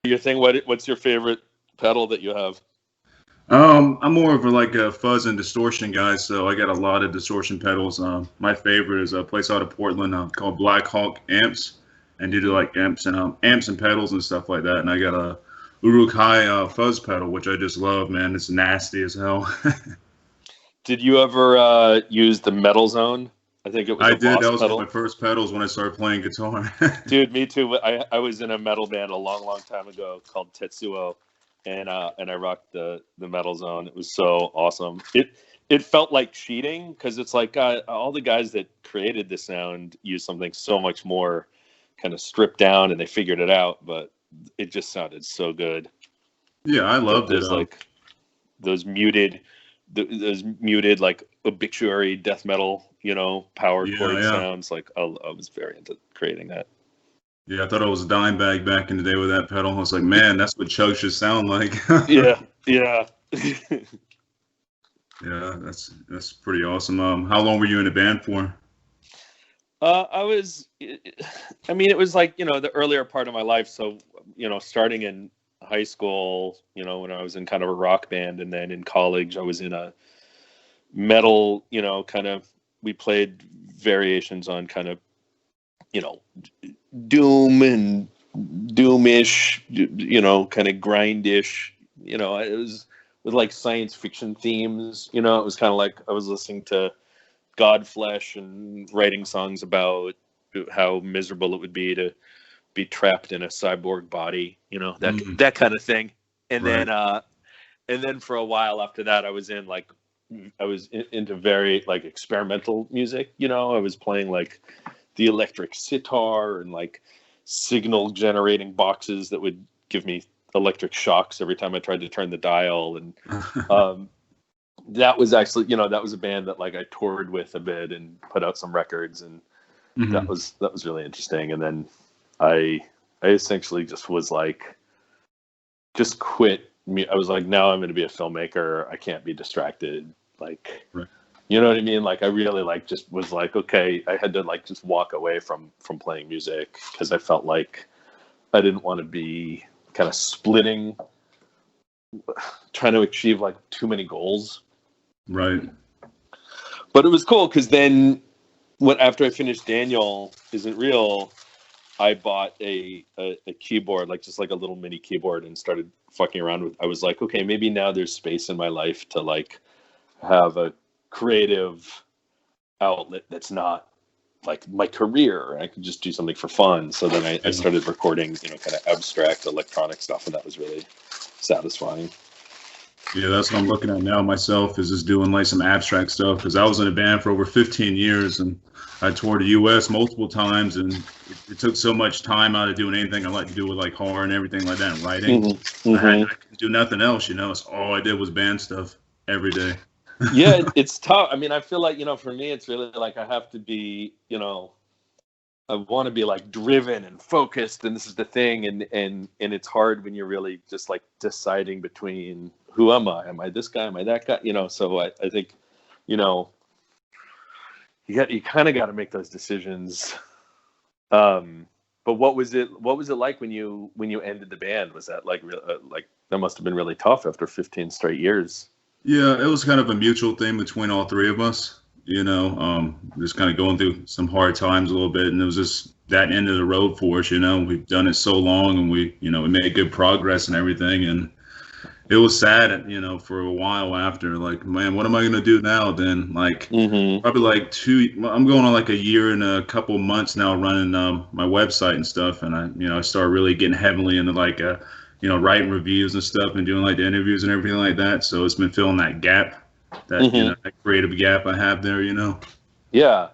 Your thing. What's your favorite pedal that you have? I'm more of a fuzz and distortion guy, so I got a lot of distortion pedals. My favorite is a place out of Portland called Black Hawk Amps, and they do like amps and pedals and stuff like that. And I got a Uruk-hai fuzz pedal, which I just love, man. It's nasty as hell. Did you ever use the Metal Zone? I think it was I a did. Voss That was one of pedal. my first pedals when I started playing guitar. Dude, me too. I was in a metal band a long time ago called Tetsuo, and I rocked the Metal Zone. It was so awesome. It felt like cheating because it's like all the guys that created the sound used something so much more kind of stripped down, and they figured it out. But it just sounded so good. Yeah, I But loved it. there's like those muted, those muted like obituary death metal, power Yeah, chord yeah. sounds. Like I was very into creating that. Yeah, I thought I was a dime bag back in the day with that pedal. I was like, man, that's what chugs should sound like. Yeah, yeah. Yeah, that's pretty awesome. How long were you in the band for? I was, I mean, it was like, the earlier part of my life. So, starting in high school, when I was in kind of a rock band, and then in college, I was in a metal, kind of, we played variations on kind of, you know, doom and doomish, kind of grindish, it was with like science fiction themes, it was kind of like I was listening to Godflesh and writing songs about how miserable it would be to be trapped in a cyborg body, that Mm, that kind of thing. And right. then for a while after that, I was into very like experimental music. I was playing like the electric sitar and like signal generating boxes that would give me electric shocks every time I tried to turn the dial. And um, that was actually, that was a band that like I toured with a bit and put out some records, and that Hmm. was really interesting. And then I I essentially just was like, just quit. I was like, now I'm going to be a filmmaker. I can't be distracted. Like, Right. you know what I mean? Like, I really like just was like, okay, I had to like just walk away from playing music because I felt like I didn't want to be kind of splitting, trying to achieve like too many goals. Right. But it was cool because then, what after I finished Daniel Isn't Real, I bought a keyboard, like just like a little mini keyboard, and started fucking around with. I was like, okay, maybe now there's space in my life to like have a creative outlet that's not like my career. I could just do something for fun. So then I Yeah. started recording, kind of abstract electronic stuff, and that was really satisfying. Yeah, that's what I'm looking at now myself is just doing like some abstract stuff because I was in a band for over 15 years and I toured the U.S. multiple times and it took so much time out of doing anything I like to do with like horror and everything like that and writing. Mm-hmm. Mm-hmm. I couldn't do nothing else, It's all I did was band stuff every day. Yeah, it's tough. I mean, I feel like, for me, it's really like I have to be, I want to be like driven and focused, and this is the thing, and it's hard when you're really just like deciding between who am I? Am I this guy? Am I that guy? So I think, you know, you kind of got to make those decisions. But what was it like when you ended the band? Was that like like that must have been really tough after 15 straight years? Yeah, it was kind of a mutual thing between all three of us, just kind of going through some hard times a little bit. And it was just that end of the road for us, We've done it so long and we made good progress and everything. And it was sad, for a while after, like, man, what am I going to do now? Then, like, Mm-hmm. probably like I'm going on like a year and a couple months now running my website and stuff. And I started really getting heavily into like, writing reviews and stuff and doing like the interviews and everything like that. So it's been filling that gap, Mm-hmm. that creative gap I have there. Yeah.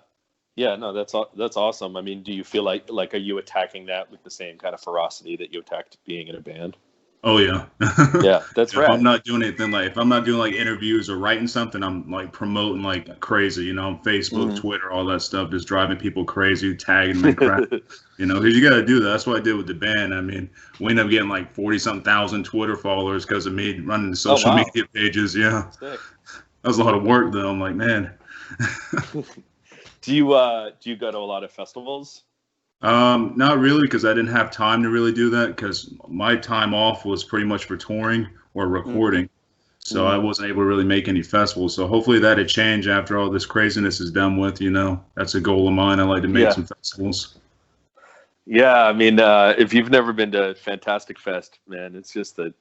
Yeah, no, that's awesome. I mean, do you feel like are you attacking that with the same kind of ferocity that you attacked being in a band? Oh yeah. Yeah, that's If I'm rad. not doing anything like if I'm not doing like interviews or writing something, I'm like promoting like crazy, on Facebook, Mm-hmm. Twitter, all that stuff, just driving people crazy, tagging them and crap. Because you got to do that. That's what I did with the band. I mean, we ended up getting like 40 something thousand Twitter followers because of me running the Oh social wow, media pages. Yeah, sick. that was a lot of work though. I'm like, man. Do you go to a lot of festivals? Not really, because I didn't have time to really do that. Because my time off was pretty much for touring or recording, so I wasn't able to really make any festivals. So hopefully that'll change after all this craziness is done with. That's a goal of mine. I like to make some festivals. Yeah, I mean, if you've never been to Fantastic Fest, man, it's just the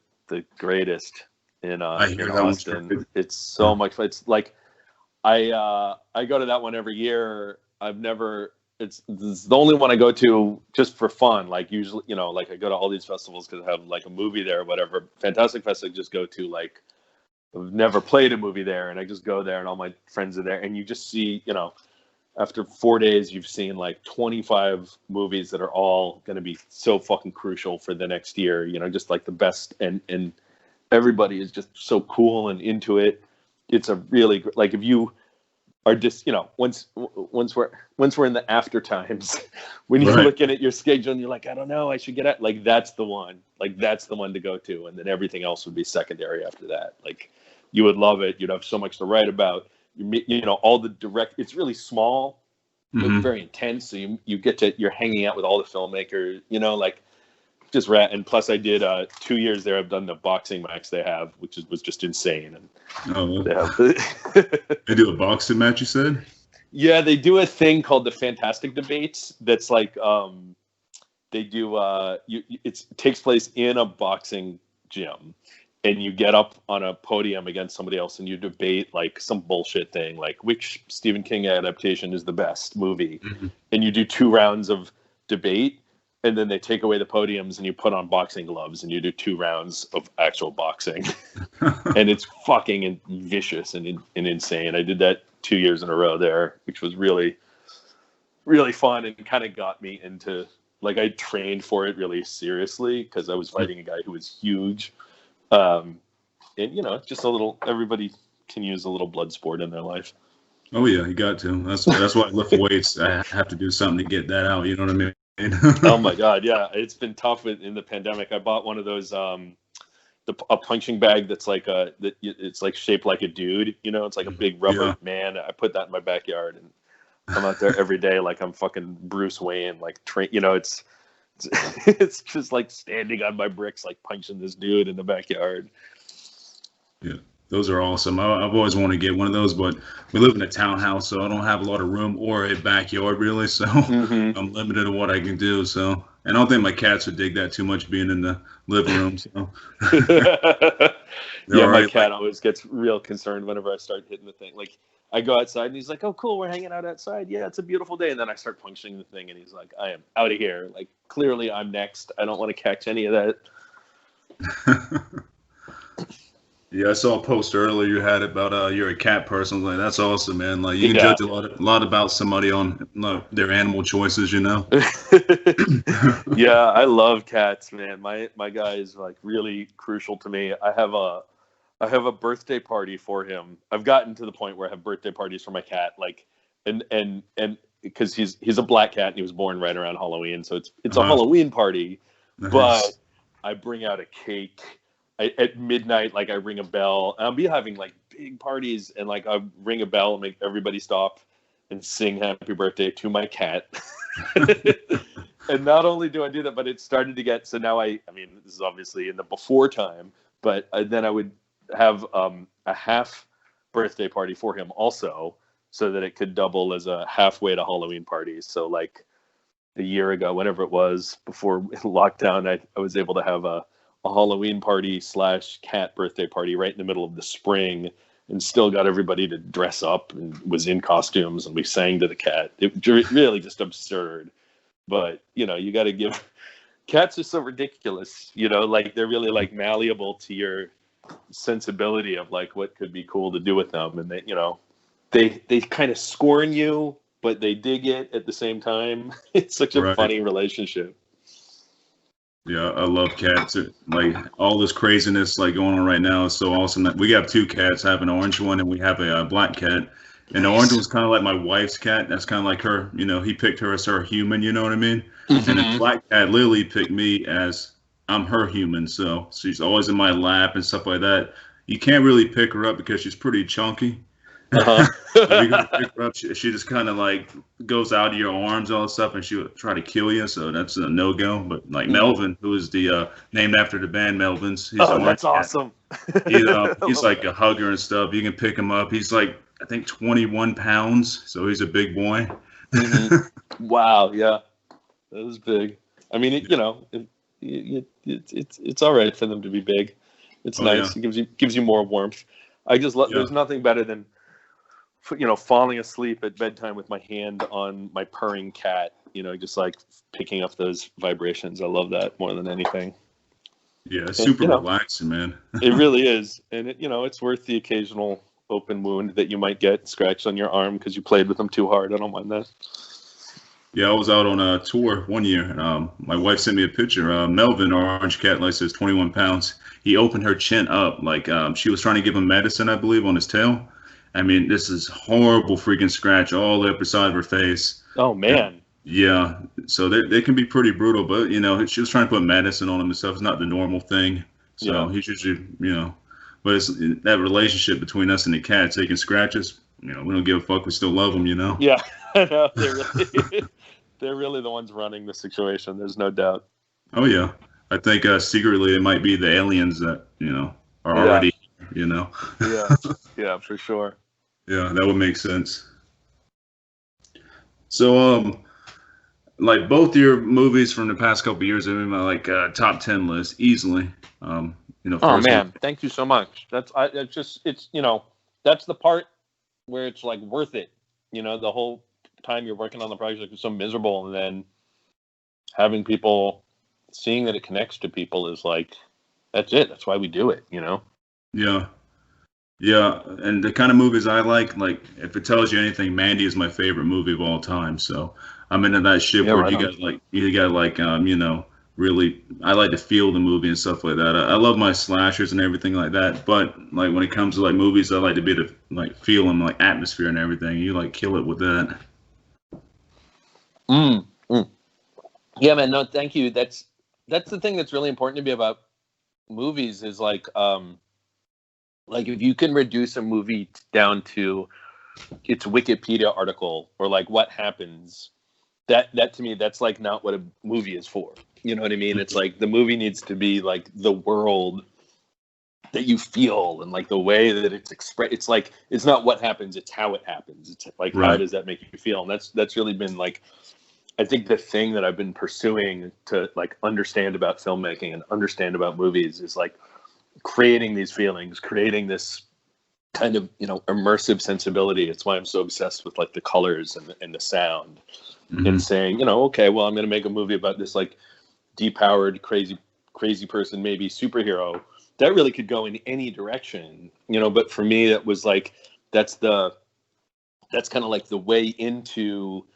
greatest in Austin. It's so much fun. It's like I go to that one every year. It's the only one I go to just for fun. Like usually, like I go to all these festivals because I have like a movie there or whatever. Fantastic Fest I just go to, like I've never played a movie there, and I just go there and all my friends are there, and you just see, after 4 days, you've seen like 25 movies that are all going to be so fucking crucial for the next year, just like the best. And everybody is just so cool and into it. It's a really, like, if you are just, once we're in the after times, when you're looking at your schedule and you're like, I don't know, I should get out. Like, that's the one to go to. And then everything else would be secondary after that. Like, you would love it. You'd have so much to write about. All the direct, it's really small, but very intense. So you're hanging out with all the filmmakers, like just and plus I did 2 years there. I've done the boxing match they have, which was just insane. And they do a boxing match, you said? Yeah, they do a thing called the Fantastic Debates. That's like, they do, it takes place in a boxing gym. And you get up on a podium against somebody else and you debate like some bullshit thing, like which Stephen King adaptation is the best movie. And you do 2 rounds of debate, and then they take away the podiums and you put on boxing gloves and you do 2 rounds of actual boxing. And it's fucking vicious and insane. I did that 2 years in a row there, which was really, really fun and kind of got me into, like, I trained for it really seriously because I was fighting a guy who was huge. And just a little, everybody can use a little blood sport in their life. Oh yeah, you got to. That's why I lift weights. I have to do something to get that out. You know what I mean? Oh my God. Yeah. It's been tough in the pandemic. I bought one of those, a punching bag that's like it's like shaped like a dude, it's like a big rubber man. I put that in my backyard and I'm out there every day. Like I'm fucking Bruce Wayne, like it's just like standing on my bricks, like punching this dude in the backyard. Yeah, those are awesome. I've always wanted to get one of those, but we live in a townhouse, so I don't have a lot of room or a backyard really. So I'm limited to what I can do. So, and I don't think my cats would dig that too much being in the living room. So. Yeah, my cat always gets real concerned whenever I start hitting the thing. Like, I go outside and he's like, oh, cool, we're hanging out outside. Yeah, it's a beautiful day. And then I start punching the thing and he's like, I am out of here. Like, clearly I'm next. I don't want to catch any of that. Yeah, I saw a post earlier you had about you're a cat person. Like, that's awesome, man. Like, you can judge a lot about somebody on their animal choices, Yeah, I love cats, man. My guy is like really crucial to me. I have a birthday party for him. I've gotten to the point where I have birthday parties for my cat, like, and because he's a black cat and he was born right around Halloween, so it's a Halloween party. Nice. But I bring out a cake at midnight. Like, I ring a bell. I'll be having like big parties, and like I ring a bell and make everybody stop and sing happy birthday to my cat. And not only do I do that, but it started to get, so now I mean, this is obviously in the before time, but then I would have a half birthday party for him also, so that it could double as a halfway to Halloween parties. So like a year ago, whenever it was before lockdown, I was able to have a Halloween party / cat birthday party right in the middle of the spring, and still got everybody to dress up and was in costumes, and we sang to the cat. It really just absurd. But, you got to give, cats are so ridiculous, like they're really like malleable to your sensibility of like what could be cool to do with them. And they kind of scorn you, but they dig it at the same time. It's such a funny relationship. Yeah, I love cats. Like, all this craziness like going on right now is so awesome. That we have 2 cats. I have an orange one and we have a black cat. And the orange one's kind of like my wife's cat. That's kind of like her. He picked her as her human. You know what I mean? And the black cat, Lily, picked me as I'm her human. So she's always in my lap and stuff like that. You can't really pick her up because she's pretty chunky. Uh-huh. If you go to pick her up, she just kind of like goes out of your arms, all this stuff, and she would try to kill you. So that's a no go. But like Melvin, who is the named after the band Melvins, he's Oh, an that's orange cat. awesome. He's like a hugger and stuff. You can pick him up. He's like I think 21 pounds, so he's a big boy. Wow, yeah, that is big. I mean, it's all right for them to be big. It's nice. Yeah. It gives you more warmth. I just love. Yeah. There's nothing better than falling asleep at bedtime with my hand on my purring cat. Just like picking up those vibrations. I love that more than anything. Yeah, it's super relaxing, man. It really is, and it's worth the occasional open wound that you might get scratched on your arm because you played with them too hard. I don't mind that. Yeah, I was out on a tour one year, and my wife sent me a picture. Melvin, our orange cat, like says 21 pounds. He opened her chin up like she was trying to give him medicine, I believe, on his tail. I mean, this is horrible freaking scratch all the upper side of her face. Oh, man. Yeah, so they can be pretty brutal, but, she was trying to put medicine on him and stuff. It's not the normal thing. So he's usually, but it's that relationship between us and the cats. They can scratch us. We don't give a fuck. We still love them, Yeah, I know. They're really the ones running the situation. There's no doubt. Oh, yeah. I think secretly it might be the aliens that, are already, Yeah, for sure. Yeah, that would make sense. So, like both your movies from the past couple of years are in my top 10 list easily. Oh man, thank you so much. That's the part where it's like worth it. The whole time you're working on the project is so miserable, and then having people seeing that it connects to people is like, that's it. That's why we do it. Yeah. Yeah, and the kind of movies I like if it tells you anything, Mandy is my favorite movie of all time. So I'm into that shit where you got really, I like to feel the movie and stuff like that. I love my slashers and everything like that, but like when it comes to movies, I like to be the feel and atmosphere and everything. You kill it with that. Yeah, man. No, thank you. That's the thing that's really important to me about movies is if you can reduce a movie down to its Wikipedia article or what happens, that to me, that's not what a movie is for. You know what I mean? It's the movie needs to be the world that you feel and the way that it's expressed. It's it's not what happens, it's how it happens. It's right. How does that make you feel? And that's really been I think the thing that I've been pursuing to understand about filmmaking and understand about movies is creating these feelings, creating this kind of immersive sensibility. It's why I'm so obsessed with the colors and the sound, and saying okay, well, I'm going to make a movie about this depowered crazy person, maybe superhero that really could go in any direction, but for me that was that's kind of the way into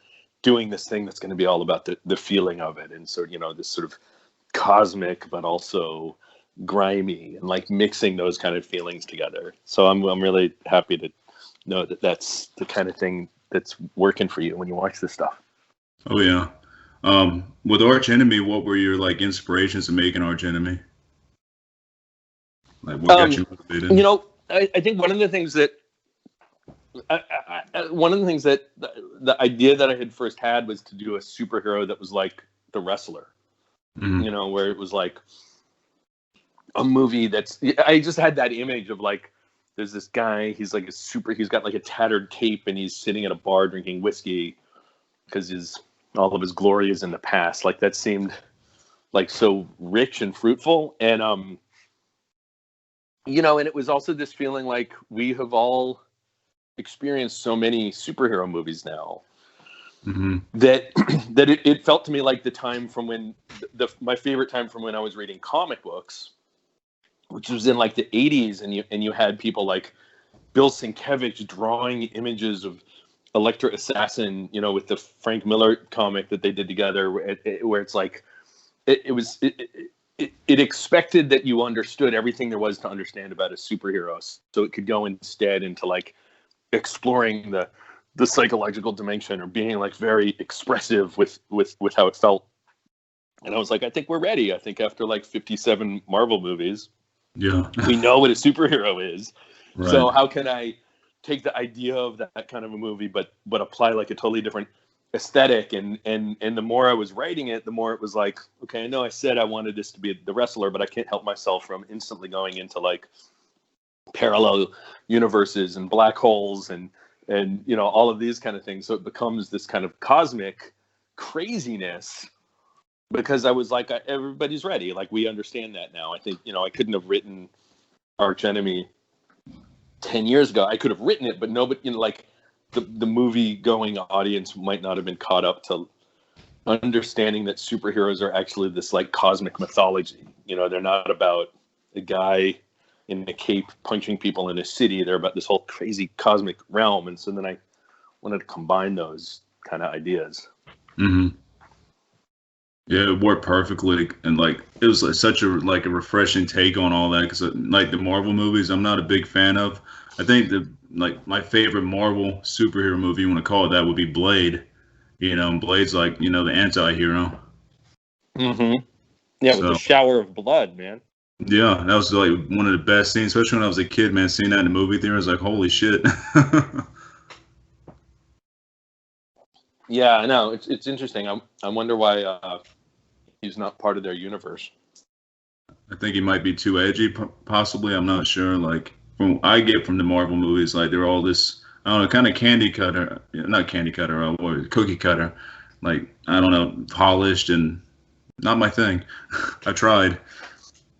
doing this thing that's going to be all about the feeling of it, and so this sort of cosmic but also grimy and mixing those kind of feelings together. So I'm really happy to know that that's the kind of thing that's working for you when you watch this stuff. Oh yeah. With Archenemy, what were your inspirations in making Archenemy? What got you motivated? I think one of the things that the idea that I had first had was to do a superhero that was like The Wrestler. Where it was a movie I just had that image of there's this guy, he's he's got a tattered cape and he's sitting at a bar drinking whiskey because all of his glory is in the past. That seemed so rich and fruitful. And, and it was also this feeling we have all experienced so many superhero movies now that it felt to me like the time from when my favorite time from when I was reading comic books, which was in the 80s, and you had people like Bill Sienkiewicz drawing images of Electra Assassin, with the Frank Miller comic that they did together, where it's it expected that you understood everything there was to understand about a superhero, so it could go instead into exploring the psychological dimension or being very expressive with how it felt. And I was I think we're ready. I think after 57 Marvel movies, yeah, we know what a superhero is. Right. So how can I take the idea of that kind of a movie, but apply like a totally different aesthetic. And the more I was writing it, the more it was like, okay, I know I said I wanted this to be The Wrestler, but I can't help myself from instantly going into like parallel universes and black holes and all of these kind of things. So it becomes this kind of cosmic craziness, because I was like, everybody's ready. Like, we understand that now. I think, I couldn't have written Archenemy 10 years ago. I could have written it, but nobody, like the movie going audience might not have been caught up to understanding that superheroes are actually this like cosmic mythology. They're not about a guy in a cape punching people in a city. They're about this whole crazy cosmic realm. And so then I wanted to combine those kind of ideas. Mm-hmm. Yeah, it worked perfectly, and like it was like such a refreshing take on all that, because like the Marvel movies, I'm not a big fan of. I think my favorite Marvel superhero movie, you want to call it that, would be Blade. Blade's like the anti-hero. Mm-hmm. Yeah, so, with the shower of blood, man. Yeah, that was like one of the best scenes, especially when I was a kid, man. Seeing that in the movie theater, I was like, holy shit. Yeah, I know. It's interesting. I wonder why he's not part of their universe. I think he might be too edgy, possibly. I'm not sure. Like, from what I get from the Marvel movies, like they're all this, I don't know, kind of cookie cutter. Like, I don't know, polished, and not my thing. I tried.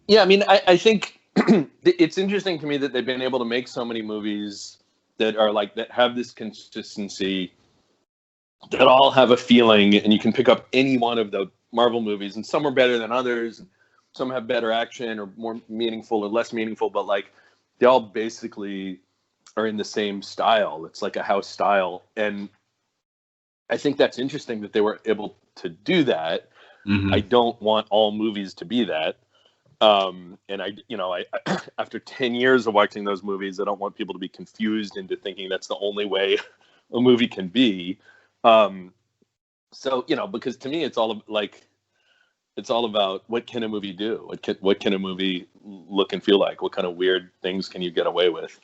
Yeah, I mean, I think it's interesting to me that they've been able to make so many movies that are like, that have this consistency, that all have a feeling, and you can pick up any one of the Marvel movies, and some are better than others, and some have better action or more meaningful or less meaningful, but like they all basically are in the same style. It's like a house style. And I think that's interesting that they were able to do that. Mm-hmm. I don't want all movies to be that. And I after 10 years of watching those movies, I don't want people to be confused into thinking that's the only way a movie can be. So, because to me, it's all about what can a movie do? What can a movie look and feel like? What kind of weird things can you get away with?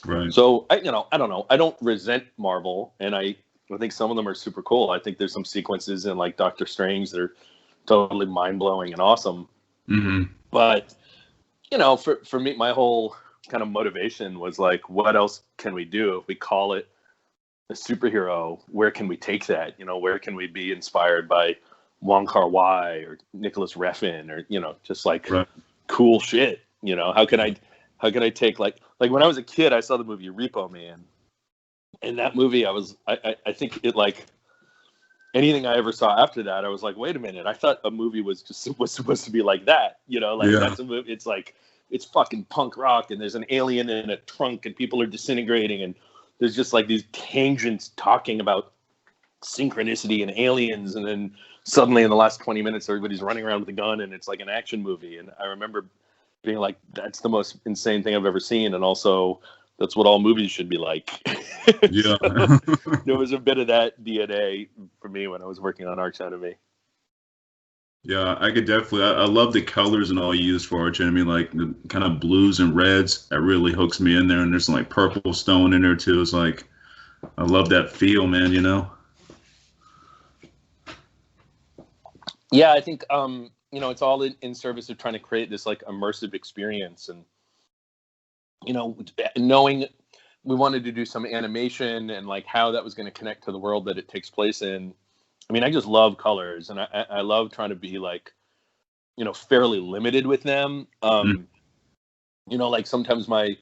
Right. So I don't know. I don't resent Marvel, and I think some of them are super cool. I think there's some sequences in like Doctor Strange that are totally mind blowing and awesome. Mm-hmm. But for me, my whole kind of motivation was like, what else can we do if we call it a superhero? Where can we take that? Where can we be inspired by Wong Kar-wai or Nicholas Refn, or just like cool shit? How can I take like when I was a kid, I saw the movie Repo Man, and that movie I think it, like anything I ever saw after that, I was like, wait a minute, I thought a movie was supposed to be like that. That's a movie. It's like, it's fucking punk rock, and there's an alien in a trunk, and people are disintegrating, and there's just like these tangents talking about synchronicity and aliens, and then suddenly in the last 20 minutes, everybody's running around with a gun, and it's like an action movie. And I remember being like, that's the most insane thing I've ever seen, and also that's what all movies should be like. Yeah. So, there was a bit of that DNA for me when I was working on Archenemy. Yeah, I could definitely. I love the colors and all you use for Archenemy, like the kind of blues and reds. That really hooks me in there, and there's some like purple stone in there too. It's like, I love that feel, man. Yeah, I think it's all in service of trying to create this like immersive experience, and knowing we wanted to do some animation and like how that was going to connect to the world that it takes place in. I mean, I just love colors, and I love trying to be like, fairly limited with them. Like sometimes my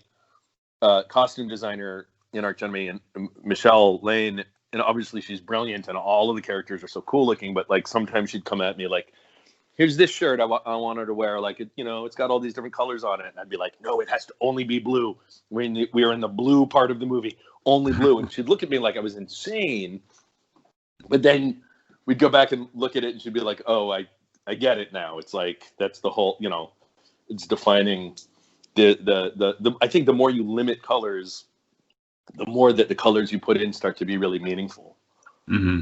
costume designer in Archenemy, and Michelle Lane, and obviously she's brilliant, and all of the characters are so cool looking, but like sometimes she'd come at me like, here's this shirt I want her to wear, like it's got all these different colors on it, and I'd be like, no, it has to only be blue. We're in the blue part of the movie, only blue. And she'd look at me like I was insane, but then we'd go back and look at it, and she'd be like, oh, I get it now. It's like, that's the whole, it's defining the I think the more you limit colors, the more that the colors you put in start to be really meaningful. Mm-hmm.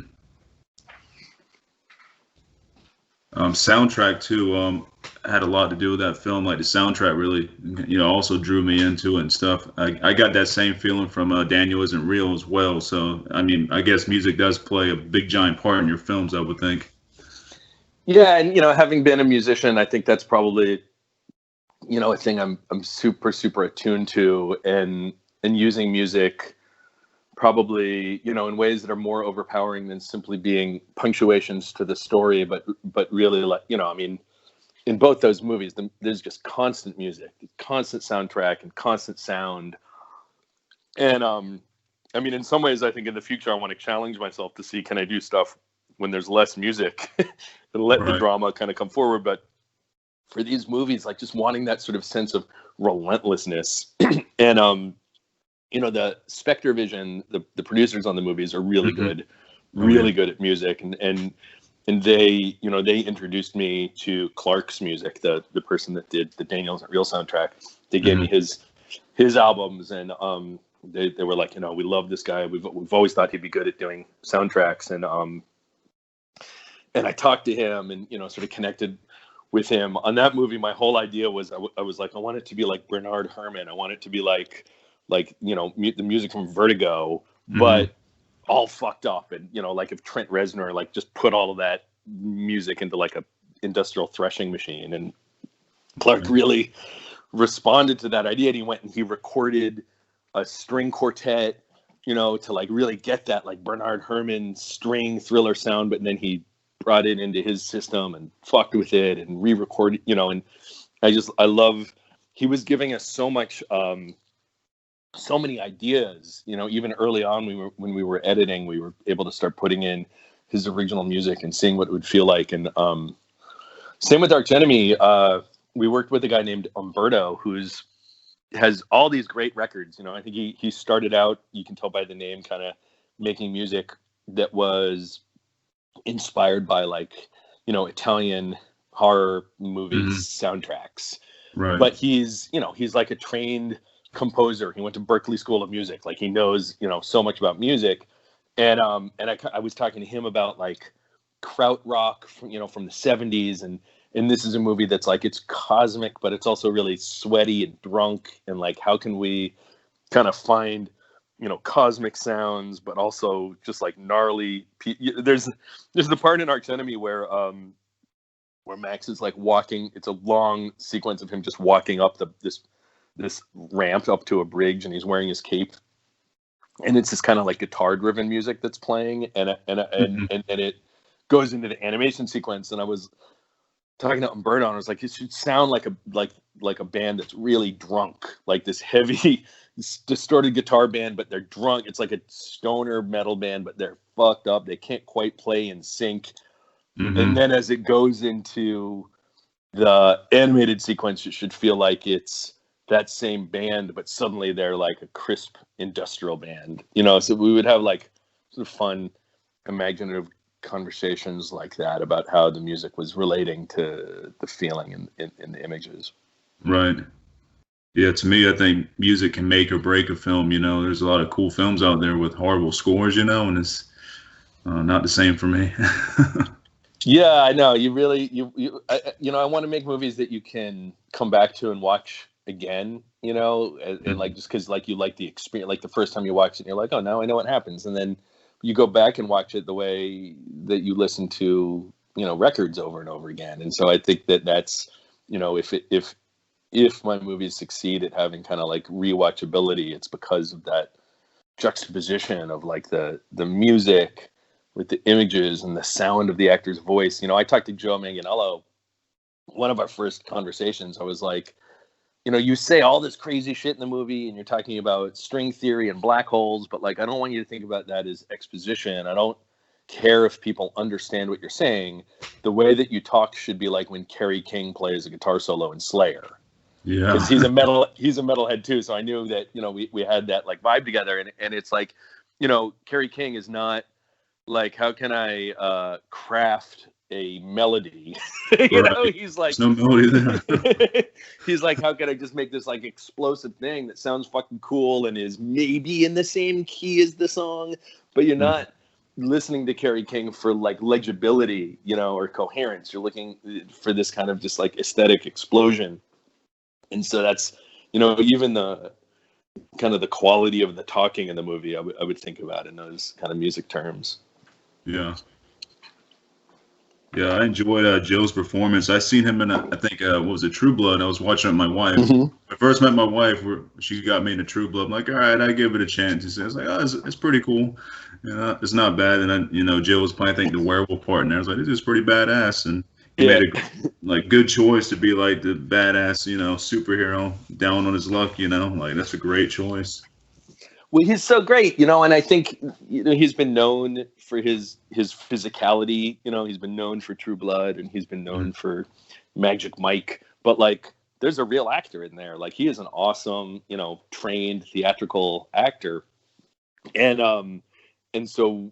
Soundtrack too. Had a lot to do with that film. Like the soundtrack really, also drew me into it and stuff. I got that same feeling from Daniel Isn't Real as well. So I mean, I guess music does play a big giant part in your films, I would think. Yeah, and having been a musician, I think that's probably a thing I'm super attuned to, and using music probably in ways that are more overpowering than simply being punctuations to the story, but really, like, I mean, in both those movies there's just constant music, constant soundtrack, and constant sound. And I mean, in some ways I think in the future I want to challenge myself to see, can I do stuff when there's less music and let the drama kind of come forward. But for these movies, like, just wanting that sort of sense of relentlessness and the Spectre Vision, the producers on the movies are really good, really good at music, and they they introduced me to Clark's music, the person that did the Daniel Isn't Real soundtrack. They gave me his albums, and they were like, we love this guy. We've always thought he'd be good at doing soundtracks, and I talked to him and sort of connected with him on that movie. My whole idea was I was like, I want it to be like Bernard Herrmann. I want it to be like the music from Vertigo, but all fucked up, and like if Trent Reznor like just put all of that music into like a industrial threshing machine. And Clark really responded to that idea, and he went and he recorded a string quartet, to like really get that like Bernard Herrmann string thriller sound, but then he brought it into his system and fucked with it and re-recorded, and I love, he was giving us so much, so many ideas, even early on, when we were editing, we were able to start putting in his original music and seeing what it would feel like. And same with Archenemy. We worked with a guy named Umberto, has all these great records. I think he started out, you can tell by the name, kind of making music that was inspired by like Italian horror movies soundtracks, right? But he's like a trained composer. He went to Berklee School of Music. Like, he knows so much about music. And I was talking to him about like krautrock from the 70s, and this is a movie that's like, it's cosmic, but it's also really sweaty and drunk, and like, how can we kind of find cosmic sounds, but also just like gnarly. There's the part in Archenemy where Max is like walking. It's a long sequence of him just walking up this ramp up to a bridge, and he's wearing his cape, and it's this kind of like guitar driven music that's playing, and it goes into the animation sequence. And I was talking to Umberto, and I was like, it should sound like a band that's really drunk, like this heavy distorted guitar band, but they're drunk. It's like a stoner metal band, but they're fucked up. They can't quite play in sync. And then as it goes into the animated sequence, it should feel like it's that same band, but suddenly they're like a crisp industrial band, so we would have like sort of fun, imaginative conversations like that about how the music was relating to the feeling in the images. Right. Yeah, to me, I think music can make or break a film. There's a lot of cool films out there with horrible scores, and it's not the same for me. Yeah, I know. You really, I want to make movies that you can come back to and watch again, and like, just because like you like the experience, like the first time you watch it, and you're like, oh, now I know what happens, and then you go back and watch it the way that you listen to records over and over again. And so I think that's if my movies succeed at having kind of like rewatchability, it's because of that juxtaposition of like the music with the images and the sound of the actor's voice. I talked to Joe Manganiello, one of our first conversations. I was like, you say all this crazy shit in the movie, and you're talking about string theory and black holes, but like, I don't want you to think about that as exposition. I don't care if people understand what you're saying. The way that you talk should be like when Kerry King plays a guitar solo in Slayer. Yeah, because he's a metalhead too. So I knew that we had that like vibe together, and it's like Kerry King is not like, how can I craft a melody? He's like, there's no melody there. He's like, how can I just make this like explosive thing that sounds fucking cool and is maybe in the same key as the song, but you're not listening to Kerry King for like legibility, you know, or coherence. You're looking for this kind of just like aesthetic explosion. And so that's, you know, even the kind of the quality of the talking in the movie, I would think about in those kind of music terms. Yeah. Yeah, I enjoyed Joe's performance. I seen him in, I think, what was it, True Blood? I was watching it with my wife. Mm-hmm. I first met my wife, she got me into True Blood. I'm like, all right, I give it a chance. She says, like, oh, it's pretty cool. You know, it's not bad. And then, you know, Joe was playing, I think, the werewolf part, and I was like, this is pretty badass. And he made a good choice to be like the badass, you know, superhero down on his luck. You know, like that's a great choice. Well, he's so great, you know, and I think, you know, he's been known for his physicality. You know, he's been known for True Blood, and he's been known for Magic Mike. But like, there's a real actor in there. Like, he is an awesome, you know, trained theatrical actor, and so,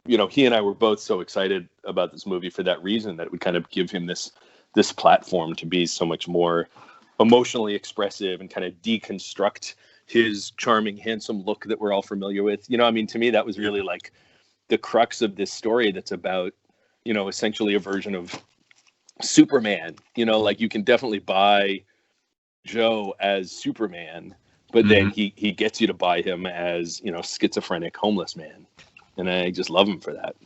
you know, he and I were both so excited about this movie for that reason, that it would kind of give him this platform to be so much more emotionally expressive and kind of deconstruct his charming, handsome look that we're all familiar with. You know, I mean, to me, that was really like the crux of this story, that's about, you know, essentially a version of Superman. You know, like, you can definitely buy Joe as Superman, but then he gets you to buy him as, you know, schizophrenic homeless man. And I just love him for that.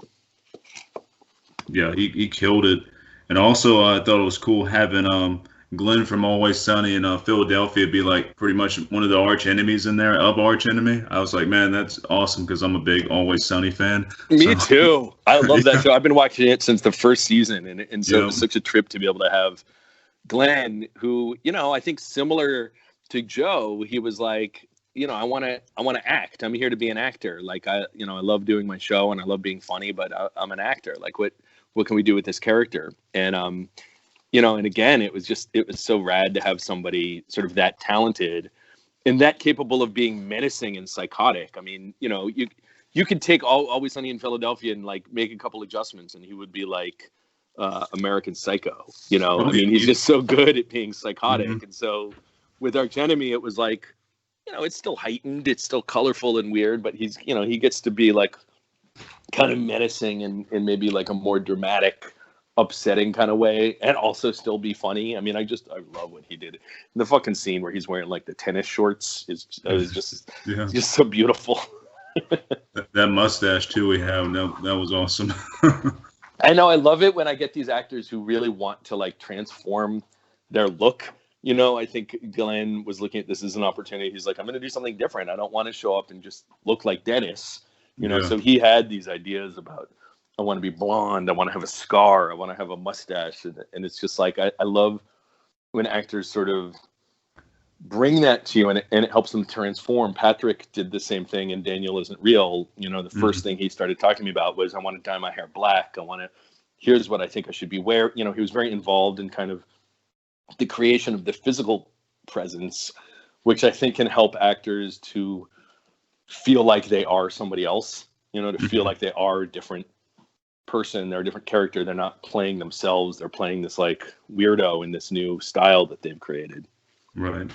Yeah, he killed it. And also, I thought it was cool having Glenn from Always Sunny in Philadelphia be like pretty much one of the arch enemies in there, of Archenemy. I was like, man, that's awesome, because I'm a big Always Sunny fan. Me too. I love that show. I've been watching it since the first season, and so it was such a trip to be able to have Glenn, who, you know, I think similar to Joe, he was like, you know, I want to act. I'm here to be an actor. Like, I love doing my show and I love being funny, but I'm an actor. Like, what can we do with this character? And you know, and again, it was so rad to have somebody sort of that talented and that capable of being menacing and psychotic. I mean, you know, you could take Always Sunny in Philadelphia and like make a couple adjustments, and he would be like American Psycho. You know, I mean, he's just so good at being psychotic. And so with Archenemy, it was like, you know, it's still heightened, it's still colorful and weird, but he's, you know, he gets to be like kind of menacing and maybe like a more dramatic, upsetting kind of way, and also still be funny. I mean, I love what he did. And the fucking scene where he's wearing like the tennis shorts is just so beautiful. that mustache too we have, that was awesome. I know, I love it when I get these actors who really want to like transform their look. You know, I think Glenn was looking at this as an opportunity. He's like, I'm going to do something different. I don't want to show up and just look like Dennis. You know, so he had these ideas about, I want to be blonde, I want to have a scar, I want to have a mustache. And it's just like, I love when actors sort of bring that to you, and it helps them transform. Patrick did the same thing in Daniel Isn't Real. You know, the first thing he started talking to me about was, I want to dye my hair black. Here's what I think I should be wearing. You know, he was very involved in kind of the creation of the physical presence, which I think can help actors to feel like they are somebody else, you know, to feel like they are a different person, they're a different character. They're not playing themselves. They're playing this like weirdo in this new style that they've created. Right.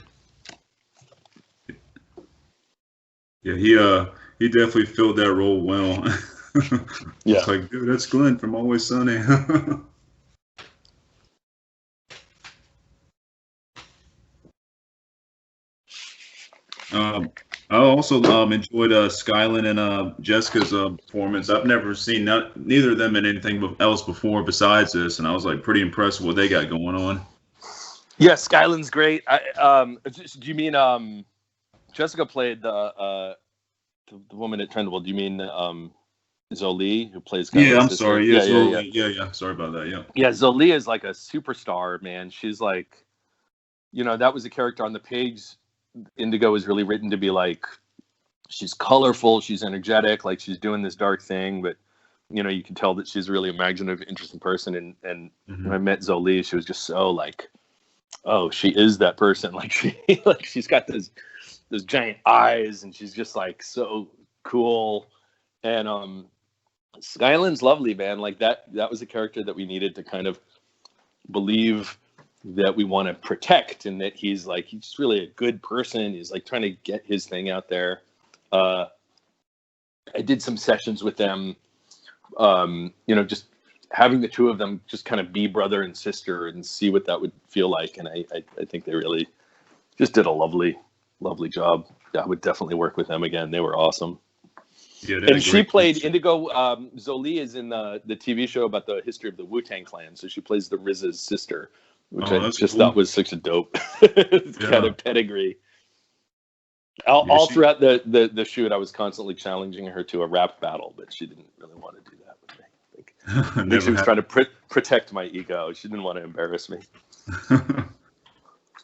Yeah, he definitely filled that role well. Yeah. It's like, dude, that's Glenn from Always Sunny. I also enjoyed Skyline and Jessica's performance. I've never seen neither of them in anything else before besides this, and I was like pretty impressed with what they got going on. Yeah, Skyline's great. Do you mean Jessica played the woman at Trendable? Do you mean Zoli, who plays Skyline's Yeah, I'm sister? sorry. Yeah, Zoli. Yeah. Sorry about that. Yeah. Yeah, Zoli is like a superstar, man. She's like, you know, that was a character on the page. Indigo is really written to be like, she's colorful, she's energetic, like she's doing this dark thing, but you know, you can tell that she's a really imaginative, interesting person. And when I met Zoli, she was just so like, oh, she is that person. Like she's got those giant eyes, and she's just like so cool. And Skyline's lovely, man. Like that was a character that we needed to kind of believe that we want to protect, and that he's just really a good person. He's like trying to get his thing out there. I did some sessions with them just having the two of them just kind of be brother and sister and see what that would feel like. And I think they really just did a lovely job. I would definitely work with them again. They were awesome. Yeah, and she played Indigo. Zoe is in the TV show about the history of the Wu-Tang Clan. So she plays the RZA's sister, which I just thought was such a dope kind of pedigree. All throughout the shoot, I was constantly challenging her to a rap battle, but she didn't really want to do that with me. I think she was trying to protect my ego. She didn't want to embarrass me.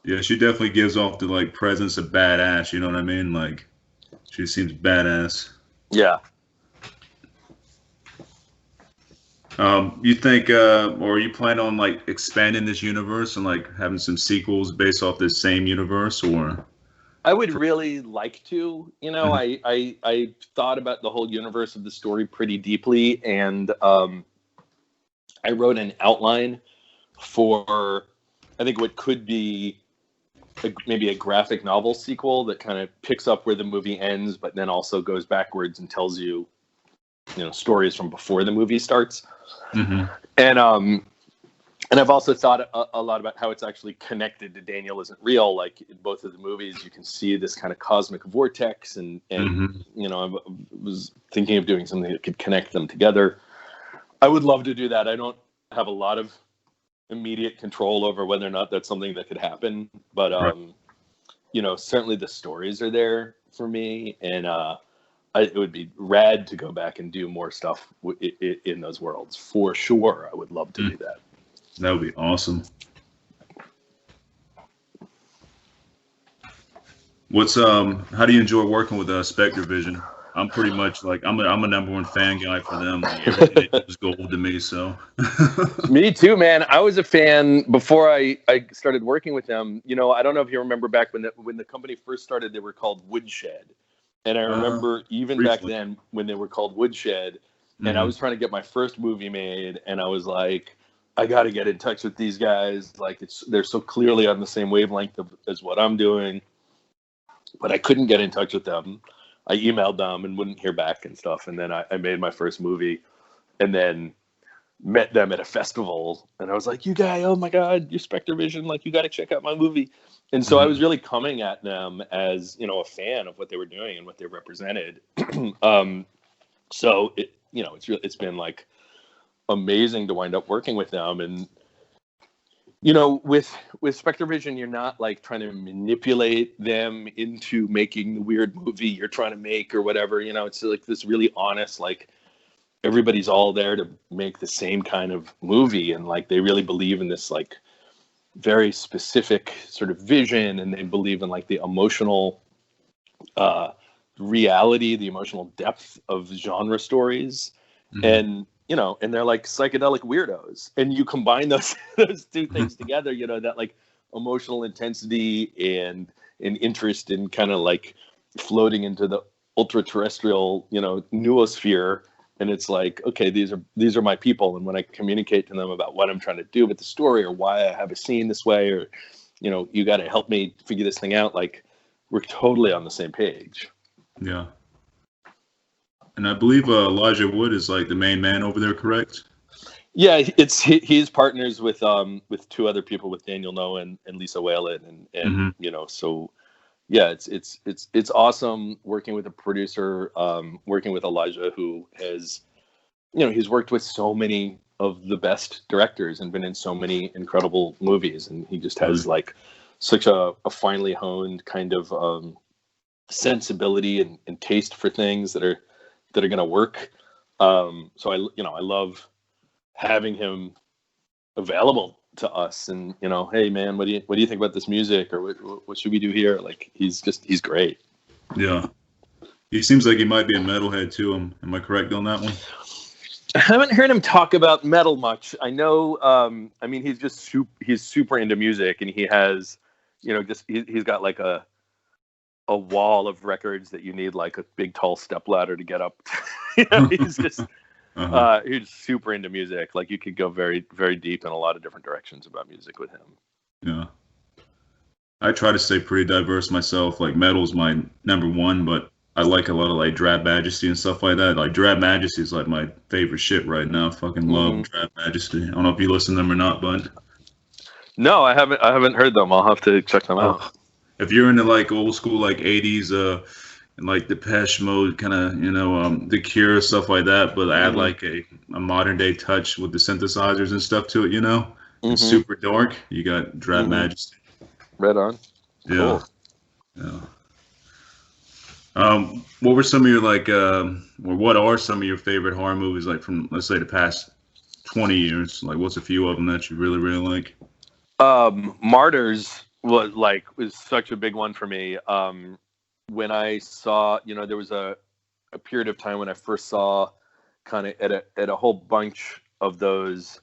Yeah, she definitely gives off the like presence of badass. You know what I mean? Like, she seems badass. Yeah. You think, or you plan on like expanding this universe and like having some sequels based off this same universe, or? I would really like to. I thought about the whole universe of the story pretty deeply, and I wrote an outline for, I think, what could be maybe a graphic novel sequel that kind of picks up where the movie ends, but then also goes backwards and tells you, stories from before the movie starts. Mm-hmm. And I've also thought a lot about how it's actually connected to Daniel Isn't Real. Like in both of the movies, you can see this kind of cosmic vortex, and I was thinking of doing something that could connect them together. I would love to do that. I don't have a lot of immediate control over whether or not that's something that could happen, but certainly the stories are there for me, and it would be rad to go back and do more stuff in those worlds for sure. I would love to do that. That would be awesome. How do you enjoy working with Spectre Vision? I'm pretty much like I'm a number one fan guy for them. Like, everything was gold to me. So. Me too, man. I was a fan before I started working with them. I don't know if you remember back when the company first started, they were called Woodshed, and I remember even briefly back then when they were called Woodshed, and I was trying to get my first movie made, and I was like, I got to get in touch with these guys. Like they're so clearly on the same wavelength as what I'm doing, but I couldn't get in touch with them. I emailed them and wouldn't hear back and stuff. And then I made my first movie, and then met them at a festival. And I was like, "You guys, oh my God, you're Spectre Vision. Like, you got to check out my movie." And so I was really coming at them as, a fan of what they were doing and what they represented. So it's been like amazing to wind up working with them. And with Spectre Vision, you're not like trying to manipulate them into making the weird movie you're trying to make or whatever. It's like this really honest, like everybody's all there to make the same kind of movie, and like they really believe in this like very specific sort of vision, and they believe in like the emotional reality, the emotional depth of genre stories, and and they're like psychedelic weirdos, and you combine those two things together, that like emotional intensity and an interest in kind of like floating into the ultra terrestrial, noosphere. And it's like, okay, these are my people. And when I communicate to them about what I'm trying to do with the story, or why I have a scene this way, or, you got to help me figure this thing out, like we're totally on the same page. Yeah. And I believe Elijah Wood is like the main man over there, correct? Yeah, he's partners with two other people, with Daniel Noah and Lisa Whalen, and so yeah, it's awesome working with a producer, working with Elijah, who has, he's worked with so many of the best directors and been in so many incredible movies, and he just has like such a finely honed kind of sensibility and taste for things that are going to work. So I love having him available to us, and hey man, what do you think about this music, or what should we do here? Like he's great. Yeah, he seems like he might be a metalhead too. Am I correct on that one? I haven't heard him talk about metal much. I know, he's super into music, and he has, he's got like a wall of records that you need like a big tall stepladder to get up. He's just he's super into music. Like you could go very, very deep in a lot of different directions about music with him. Yeah, I try to stay pretty diverse myself. Like metal's my number one, but I like a lot of like Drab Majesty and stuff like that. Like Drab Majesty is like my favorite shit right now. I fucking love Hmm. Drab Majesty. I don't know if you listen to them or not, but No, I haven't. I haven't heard them. I'll have to check them out. oh, if you're into like old school like '80s and like Depeche Mode kind of The Cure stuff like that, but add Hmm. like a modern day touch with the synthesizers and stuff to it, and Hmm. super dark. You got Drab Hmm. Majesty. Right on. Yeah, Cool. yeah. What were some of your like, or what are some of your favorite horror movies like from let's say the past 20 years? Like, what's a few of them that you really really like? Martyrs was such a big one for me. When I saw, there was a period of time when I first saw kind of at a whole bunch of those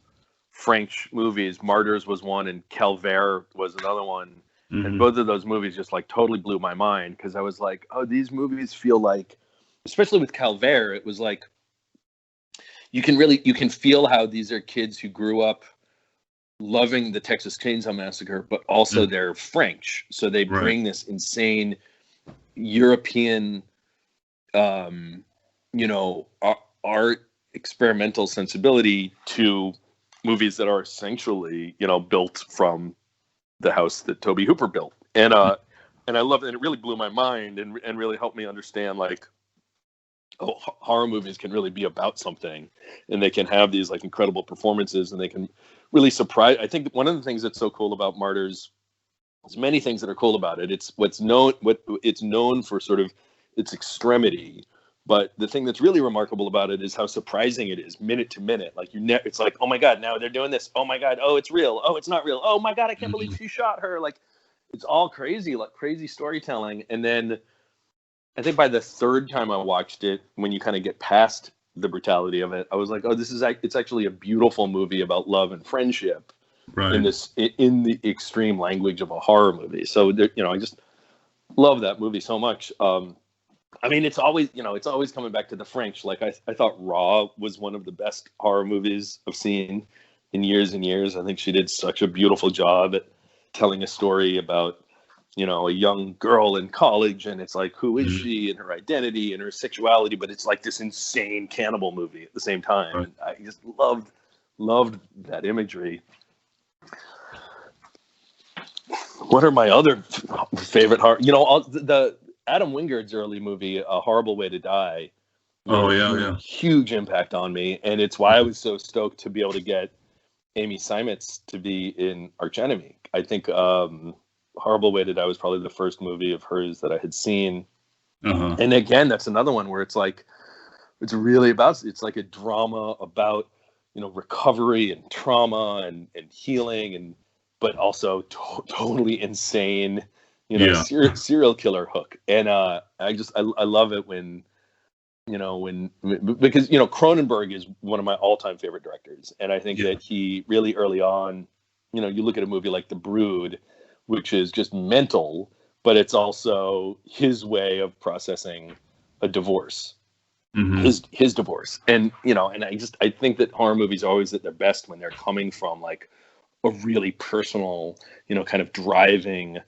French movies. Martyrs was one, and Calvaire was another one. And Hmm. both of those movies just like totally blew my mind because I was like, oh, these movies feel like, especially with Calvaire, it was like you can feel how these are kids who grew up loving the Texas Chainsaw Massacre, but also they're French, so they Right. bring this insane European, um, art experimental sensibility to movies that are essentially, built from the house that Toby Hooper built, and I love it. And it really blew my mind and really helped me understand like, oh, horror movies can really be about something, and they can have these like incredible performances, and they can really surprise. I think one of the things that's so cool about Martyrs, there's many things that are cool about it. It's what it's known for, sort of its extremity. But the thing that's really remarkable about it is how surprising it is, minute to minute. Like it's like, oh my god, now they're doing this. Oh my god, oh it's real. Oh, it's not real. Oh my god, I can't believe Hmm. she shot her. Like it's all crazy, like crazy storytelling. And then I think by the third time I watched it, when you kind of get past the brutality of it, I was like, oh, it's actually a beautiful movie about love and friendship Right. in the extreme language of a horror movie. So there, I just love that movie so much. I mean, it's always coming back to the French. Like I thought Raw was one of the best horror movies I've seen in years and years. I think she did such a beautiful job at telling a story about, a young girl in college, and it's like, who is Hmm. she and her identity and her sexuality, but it's like this insane cannibal movie at the same time. Right. And I just loved that imagery. What are my other favorite horror? The Adam Wingard's early movie, A Horrible Way to Die, made Oh a yeah, yeah. huge impact on me, and it's why I was so stoked to be able to get Amy Seimetz to be in Archenemy. I think Horrible Way to Die was probably the first movie of hers that I had seen, Uh-huh. and again, that's another one where it's like it's like a drama about recovery and trauma and healing, and but also totally insane Yeah. serial killer hook. And I love it when because Cronenberg is one of my all-time favorite directors, and I think Yeah. that he really early on, you look at a movie like The Brood, which is just mental, but it's also his way of processing a divorce, Hmm. his divorce. And and I think that horror movies are always at their best when they're coming from like a really personal, kind of driving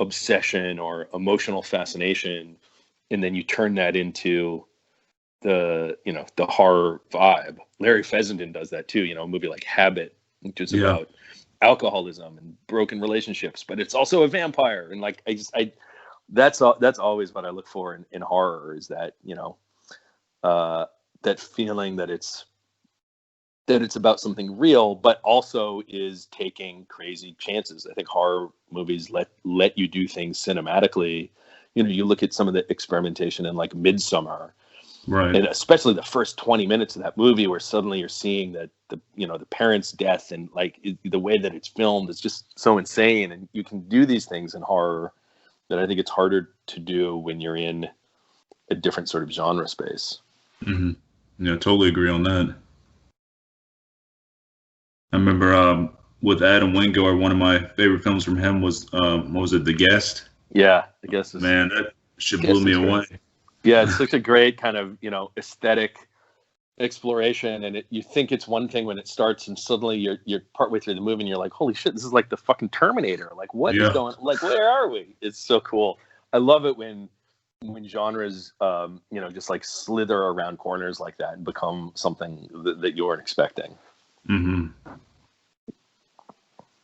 obsession or emotional fascination, and then you turn that into the horror vibe. Larry Fessenden does that too, a movie like Habit, which is Yeah. about alcoholism and broken relationships, but it's also a vampire. And like that's always what I look for in horror, is that uh, that feeling that it's about something real, but also is taking crazy chances. I think horror movies let you do things cinematically. You look at some of the experimentation in like Midsummer, Right. and especially the first 20 minutes of that movie, where suddenly you're seeing that the parent's death, and like the way that it's filmed is just so insane. And you can do these things in horror that I think it's harder to do when you're in a different sort of genre space. Hmm. Yeah, totally agree on that. I remember with Adam Wingard, one of my favorite films from him was what was it, The Guest? Yeah, Man, that shit blew guess me is great. away. Yeah, it's such a great kind of aesthetic exploration, and you think it's one thing when it starts, and suddenly you're partway through the movie, and you're like, holy shit, this is like the fucking Terminator. Like, what is Yeah. going? Like, where are we? It's so cool. I love it when when genres, just like slither around corners like that and become something that you weren't expecting. Mm-hmm.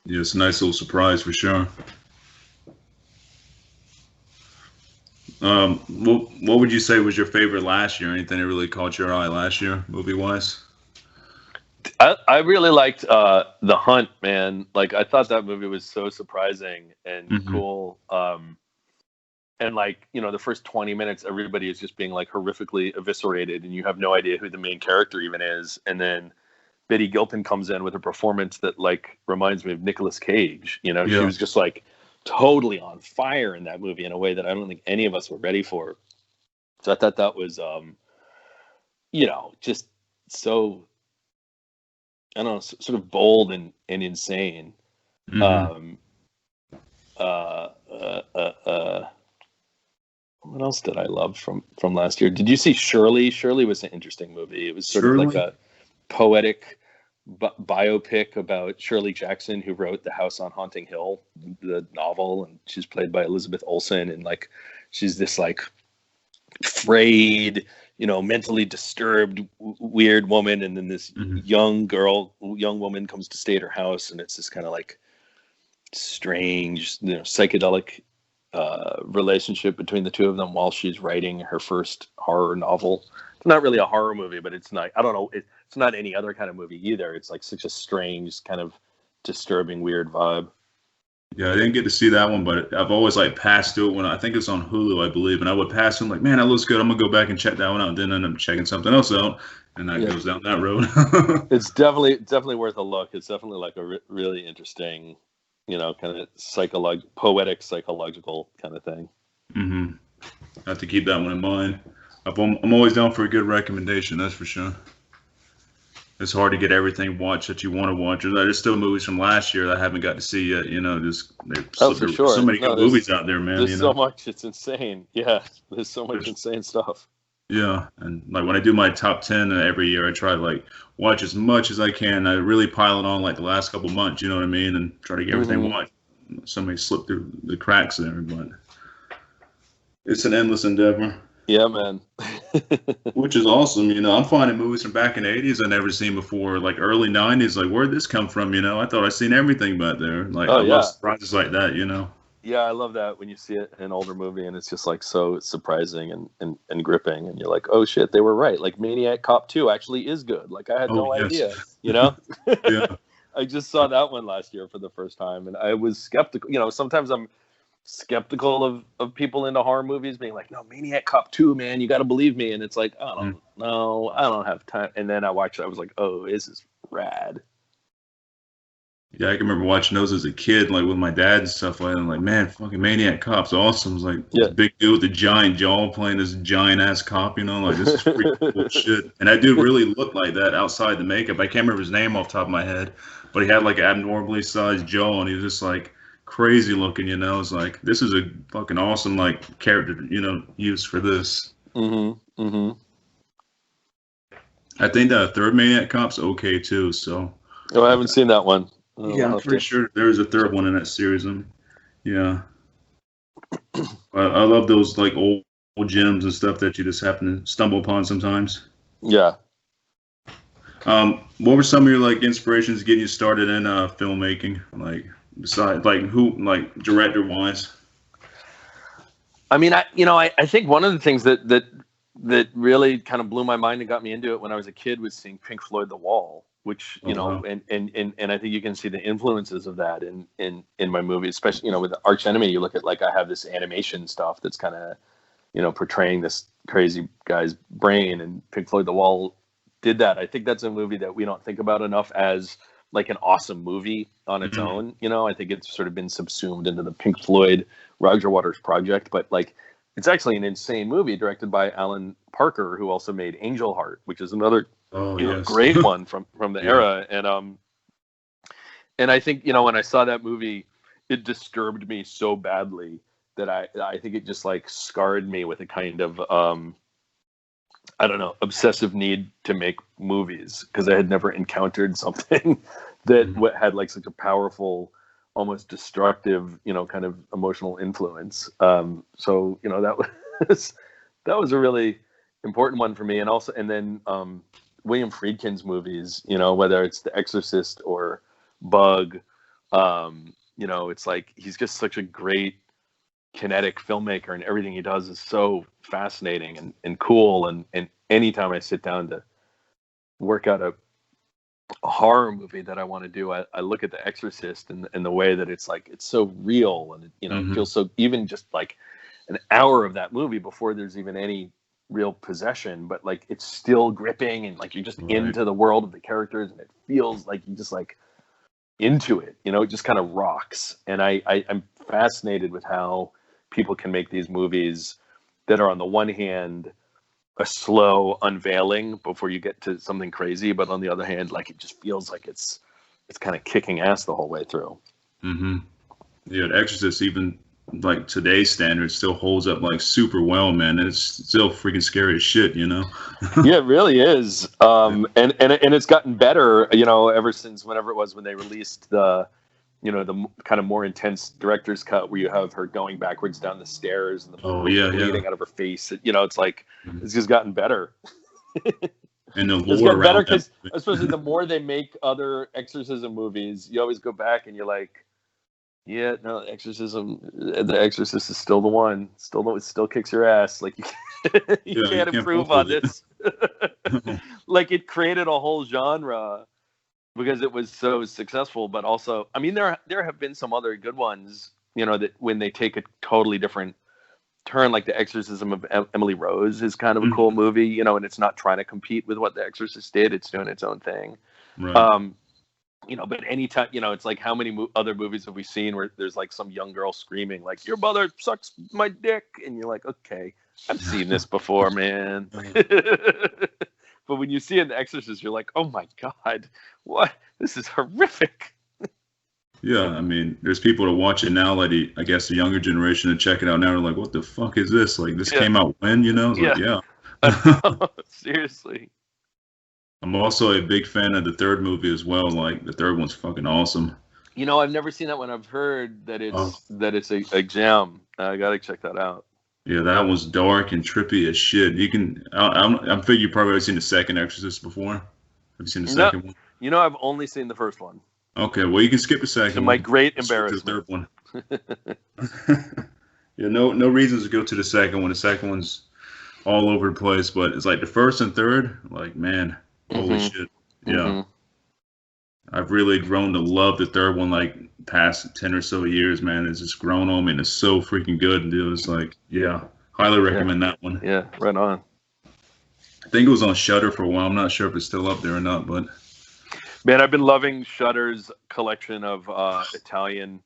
Yeah, it's a nice little surprise for sure. What would you say was your favorite last year? Anything that really caught your eye last year, movie wise? I really liked The Hunt, man. Like, I thought that movie was so surprising and Mm-hmm. cool. And like, the first 20 minutes, everybody is just being like horrifically eviscerated, and you have no idea who the main character even is. And then Betty Gilpin comes in with a performance that like reminds me of Nicolas Cage. She Yeah. was just like totally on fire in that movie in a way that I don't think any of us were ready for. So I thought that was, just so, I don't know, sort of bold and insane. Mm-hmm. What else did I love from last year? Did you see Shirley? Shirley was an interesting movie. It was sort of like Surely. a poetic biopic about Shirley Jackson, who wrote The House on Haunting Hill, the novel, and she's played by Elizabeth Olsen, and like she's this like frayed, mentally disturbed, weird woman, and then this Mm-hmm. young woman comes to stay at her house, and it's this kind of like strange, psychedelic relationship between the two of them while she's writing her first horror novel. It's not really a horror movie, but it's not, I don't know, it's not any other kind of movie either. It's like such a strange, kind of disturbing, weird vibe. Yeah, I didn't get to see that one, but I've always like passed through it when I think it's on Hulu, I believe, and I would pass through, like, man, that looks good. I'm gonna go back and check that one out. And then end up checking something else out, and that Yeah. goes down that road. It's definitely worth a look. It's definitely like a really interesting, kind of poetic psychological kind of thing. Mm-hmm. I have to keep that one in mind. I'm always down for a good recommendation, that's for sure. It's hard to get everything watched that you want to watch. There's still movies from last year that I haven't got to see yet. There's For sure. so many good movies out there, man. There's so much. It's insane. Yeah, there's so much insane stuff. Yeah, and like when I do my top 10 every year, I try to like watch as much as I can. I really pile it on like the last couple months, you know what I mean, and try to get everything watched. Somebody slipped through the cracks there, but it's an endless endeavor. Yeah, man. Which is awesome. I'm finding movies from back in the 80s I never seen before, like early 90s. Like, where'd this come from? I thought I'd seen everything back there. Like, I love surprises like that. Yeah, I love that when you see it in an older movie and it's just like so surprising and gripping, and you're like, oh shit, they were right. Like Maniac Cop 2 actually is good. Like I had no idea. Yeah. I just saw that one last year for the first time, and I was skeptical. Sometimes I'm skeptical of people into horror movies being like, no, Maniac Cop 2, man, you got to believe me. And it's like, I don't know, I don't have time. And then I watched it, I was like, oh, this is rad. Yeah, I can remember watching those as a kid, like with my dad and stuff like that. I'm like, man, fucking Maniac Cop's awesome. It's like this big dude with the giant jaw playing this giant ass cop, like this is freaking cool shit. And that dude really looked like that outside the makeup. I can't remember his name off the top of my head, but he had like an abnormally sized jaw, and he was just like crazy looking. It's like this is a fucking awesome like character, used for this. I think that third Maniac Cop's okay too. So. Oh, I haven't seen that one. Yeah, I'm pretty sure there's a third one in that series. Yeah. I love those like old gems and stuff that you just happen to stumble upon sometimes. Yeah. What were some of your like inspirations getting you started in filmmaking? Like besides like who like director wise? I mean, I think one of the things that really kind of blew my mind and got me into it when I was a kid was seeing Pink Floyd The Wall, which and I think you can see the influences of that in my movie, especially with Archenemy. You look at like I have this animation stuff that's kind of portraying this crazy guy's brain, and Pink Floyd The Wall did that. I think that's a movie that we don't think about enough as like an awesome movie on its own. I think it's sort of been subsumed into the Pink Floyd Roger Waters project, but like it's actually an insane movie directed by Alan Parker, who also made Angel Heart, which is another great one from the era. And I think when I saw that movie, it disturbed me so badly that I think it just like scarred me with a kind of I don't know, obsessive need to make movies, because I had never encountered something that had like such a powerful, almost destructive, kind of emotional influence. So that that was a really important one for me. And also, and then William Friedkin's movies, you know, whether it's The Exorcist or Bug, you know, it's like he's just such a great kinetic filmmaker, and everything he does is so fascinating and cool. And anytime I sit down to work out a horror movie that I want to do, I look at The Exorcist and the way that it's like, it's so real, and you know, it feels so, even just like an hour of that movie before there's even any real possession, but like it's still gripping, and like you're just into the world of the characters, and it feels like you just like into it, you know, it just kind of rocks. And I'm fascinated with how people can make these movies that are on the one hand a slow unveiling before you get to something crazy, but on the other hand, like it just feels like it's kind of kicking ass the whole way through. Yeah, The Exorcist, even like today's standards, still holds up like super well, man. And it's still freaking scary as shit, you know. Yeah, it really is. And it's gotten better, you know, ever since whenever it was when they released the, you know, the kind of more intense director's cut where you have her going backwards down the stairs and the bleeding out of her face. You know, it's like it's just gotten better. And the it's lore gotten better around because, especially the more they make other exorcism movies, you always go back and you're like, yeah, no, The Exorcist is still the one. It still kicks your ass. Like you can't improve on this. Like it created a whole genre because it was so successful. But also, I mean, there have been some other good ones, you know, that when they take a totally different turn, like The Exorcism of Emily Rose is kind of a cool movie, you know, and it's not trying to compete with what The Exorcist did. It's doing its own thing. Right. You know, but anytime, you know, it's like how many other movies have we seen where there's like some young girl screaming like, your mother sucks my dick, and you're like, okay, I've seen this before, man. But when you see it in The Exorcist, you're like, oh my god, what, this is horrific. Yeah, I mean, there's people that watch it now, like I guess the younger generation, to check it out now, they're like, what the fuck is this? Like, this came out when, you know? It's like, Seriously. I'm also a big fan of the third movie as well. Like, the third one's fucking awesome. You know, I've never seen that one. I've heard that it's a gem. I gotta check that out. Yeah, that was dark and trippy as shit. You can, I'm figure you probably already seen the second Exorcist before. Have you seen the second one? You know, I've only seen the first one. Okay, well, you can skip the second to one. my great embarrassment. The third one. Yeah, no reasons to go to the second one. The second one's all over the place, but it's like the first and third, like, man, holy shit. Yeah. I've really grown to love the third one, like, past 10 or so years, man. It's just grown on me, and it's so freaking good. And it was like, yeah, highly recommend that one. Yeah, right on. I think it was on Shudder for a while. I'm not sure if it's still up there or not, but... Man, I've been loving Shudder's collection of Italian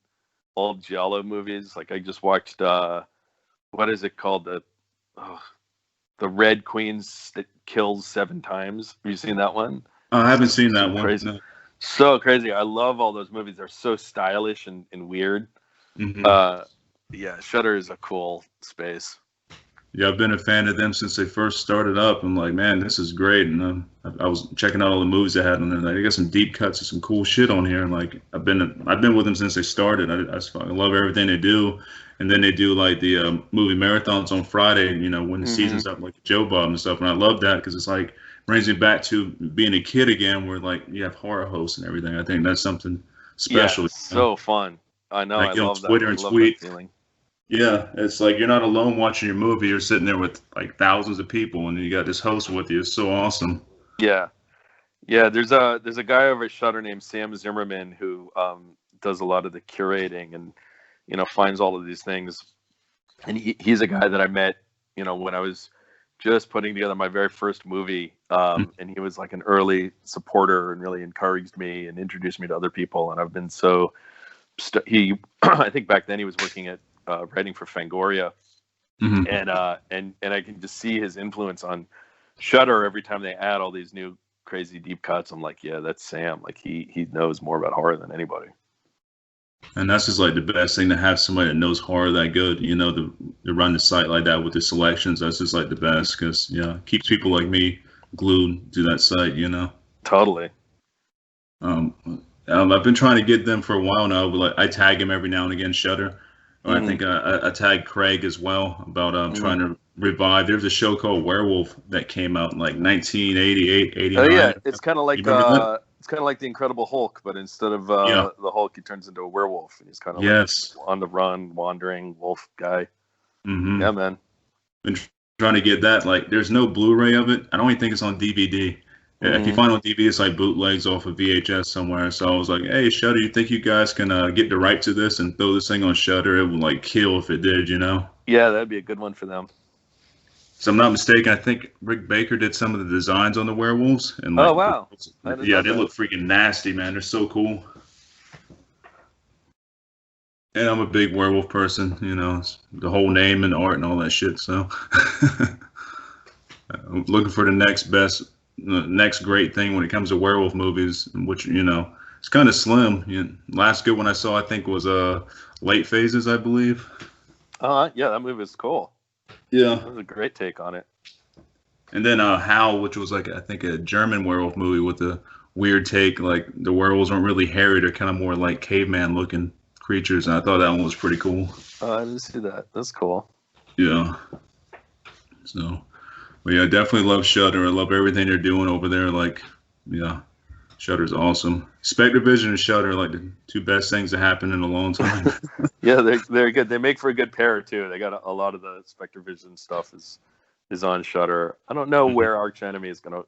old giallo movies. Like I just watched, what is it called? The Red Queens that kills 7 times. Have you seen that one? I haven't seen that one. Crazy. No. So crazy. I love all those movies. They're so stylish and weird. Yeah, Shudder is a cool space. Yeah, I've been a fan of them since they first started up. I'm like, man, this is great. And I was checking out all the movies they had on there. Like, they got some deep cuts and some cool shit on here. And like, I've been with them since they started. I just fucking love everything they do. And then they do like the movie marathons on Friday. You know, when the season's up, like Joe Bob and stuff. And I love that because it's like brings me back to being a kid again, where like you have horror hosts and everything. I think that's something special. Yeah, so fun. I know. Like, I love Twitter that. and tweet. Feeling. Yeah, it's like you're not alone watching your movie. You're sitting there with like thousands of people, and you got this host with you. It's so awesome. Yeah. There's a guy over at Shudder named Sam Zimmerman who does a lot of the curating and, you know, finds all of these things. And he's a guy that I met, you know, when I was just putting together my very first movie. And he was like an early supporter and really encouraged me and introduced me to other people. And I've been so I think back then he was working at writing for Fangoria, and I can just see his influence on Shudder every time they add all these new crazy deep cuts. I'm like, yeah, that's Sam. Like he knows more about horror than anybody. And that's just like the best thing, to have somebody that knows horror that good, you know, to run the site like that with the selections. That's just like the best, because keeps people like me glued to that site, you know. Totally. I've been trying to get them for a while now, but like I tag him every now and again, Shudder. Or I think I tagged Craig as well about trying to revive. There's a show called Werewolf that came out in like 1988, Oh 89. yeah, it's kind of You like remember that? the Incredible Hulk, but instead of Yeah. the Hulk, he turns into a werewolf, and he's kind of like Yes. on the run, wandering wolf guy. Mm-hmm. Yeah, man. Been trying to get that. Like, there's no Blu-ray of it. I don't even think it's on DVD. Yeah, if you find it on DVD, it's like bootlegs off of VHS somewhere. So I was like, "Hey, Shudder, you think you guys can get the right to this and throw this thing on Shudder? It would like kill if it did, you know?" Yeah, that'd be a good one for them. So I'm not mistaken. I think Rick Baker did some of the designs on the werewolves, and like, Oh wow, yeah, they look freaking nasty, man. They're so cool. And I'm a big werewolf person, you know, it's the whole name and art and all that shit. So I'm looking for the next great thing when it comes to werewolf movies, which, you know, it's kind of slim. Last good one I saw, I think, was Late Phases, I believe. Yeah, that movie is cool. Yeah, that was a great take on it. And then Howl, which was like, I think, a German werewolf movie with a weird take. Like, the werewolves weren't really hairy; they're kind of more like caveman looking creatures, and I thought that one was pretty cool. Oh, I didn't see that. That's cool. Yeah. So, but yeah, I definitely love Shudder. I love everything they're doing over there. Like, yeah, Shudder's awesome. Spectrevision and Shudder are like the two best things that happened in a long time. Yeah, they're good. They make for a good pair too. They got a lot of the Spectrevision stuff is on Shudder. I don't know where Archenemy is going to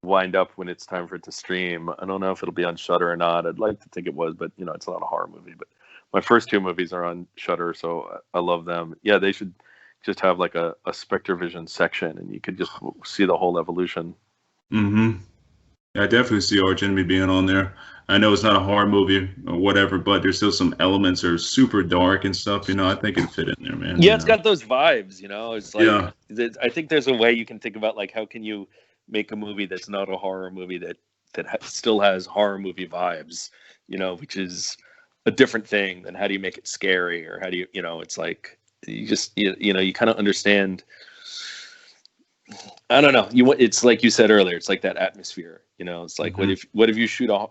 wind up when it's time for it to stream. I don't know if it'll be on Shudder or not. I'd like to think it was, but you know, it's not a horror movie. But my first two movies are on Shudder, so I love them. Yeah, they should just have like a Spectrevision section, and you could just see the whole evolution. Mm-hmm. Yeah, I definitely see Archenemy being on there. I know it's not a horror movie or whatever, but there's still some elements that are super dark and stuff. You know, I think it'd fit in there, man. Yeah, it's got those vibes. You know, it's like Yeah. I think there's a way you can think about like how can you make a movie that's not a horror movie that still has horror movie vibes. You know, which is a different thing than how do you make it scary, or how do you know, it's like you just you know, you kind of understand. I don't know. It's like you said earlier. It's like that atmosphere. You know, it's like what if you shoot a